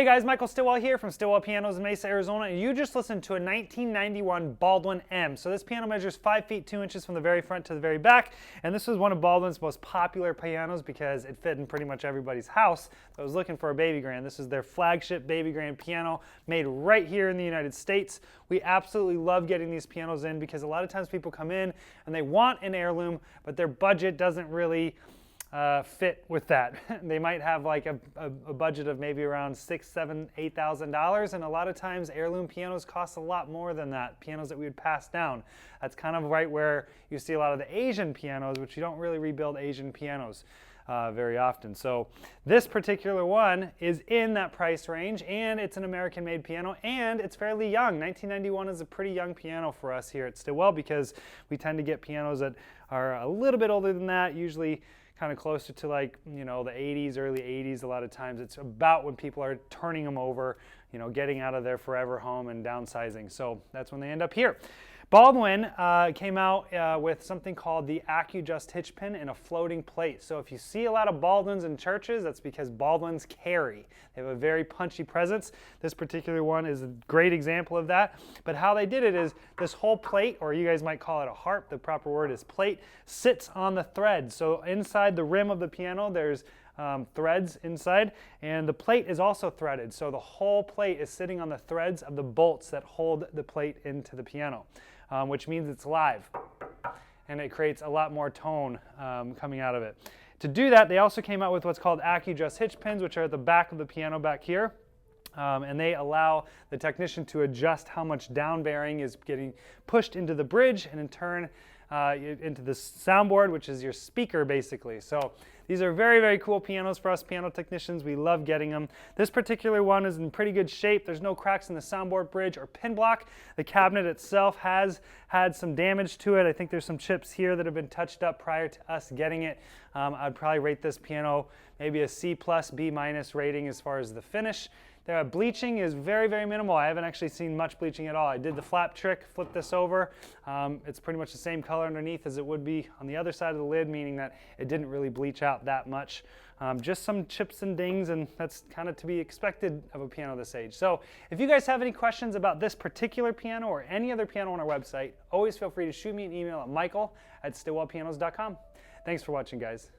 guys, Michael Stillwell here from Stillwell Pianos in Mesa, Arizona, and you just listened to a 1991 Baldwin M. So this piano measures 5 feet 2 inches from the very front to the very back, and this was one of Baldwin's most popular pianos because it fit in pretty much everybody's house that was looking for a baby grand. This is their flagship baby grand piano made right here in the United States. We absolutely love getting these pianos in because a lot of times people come in and they want an heirloom, but their budget doesn't really fit with that. They might have like a budget of maybe around $6,000, $7,000, $8,000, and a lot of times heirloom pianos cost a lot more than that, pianos that we would pass down. That's kind of right where you see a lot of the Asian pianos, which you don't really rebuild Asian pianos very often. So this particular one is in that price range, and it's an American-made piano, and it's fairly young. 1991 is a pretty young piano for us here at Stillwell because we tend to get pianos that are a little bit older than that, usually kind of closer to like, you know, the 80s, early 80s. A lot of times it's about when people are turning them over, you know, getting out of their forever home and downsizing. So that's when they end up here. Baldwin came out with something called the AccuJust hitch pin and a floating plate. So if you see a lot of Baldwins in churches, that's because Baldwins carry. They have a very punchy presence. This particular one is a great example of that. But how they did it is this whole plate, or you guys might call it a harp, the proper word is plate, sits on the thread. So inside the rim of the piano, there's threads inside, and the plate is also threaded. So the whole plate is sitting on the threads of the bolts that hold the plate into the piano, which means it's live, and it creates a lot more tone coming out of it. To do that, they also came out with what's called AccuJust hitch pins, which are at the back of the piano back here. And they allow the technician to adjust how much down bearing is getting pushed into the bridge and in turn into the soundboard, which is your speaker basically. So these are very, very cool pianos for us piano technicians. We love getting them. This particular one is in pretty good shape. There's no cracks in the soundboard bridge or pin block. The cabinet itself has had some damage to it. I think there's some chips here that have been touched up prior to us getting it. I'd probably rate this piano maybe a C+, B- rating as far as the finish. The bleaching is very, very minimal. I haven't actually seen much bleaching at all. I did the flap trick, flipped this over. It's pretty much the same color underneath as it would be on the other side of the lid, meaning that it didn't really bleach out that much. Just some chips and dings, and that's kind of to be expected of a piano this age. So if you guys have any questions about this particular piano or any other piano on our website, always feel free to shoot me an email at michael@stillwellpianos.com. Thanks for watching, guys.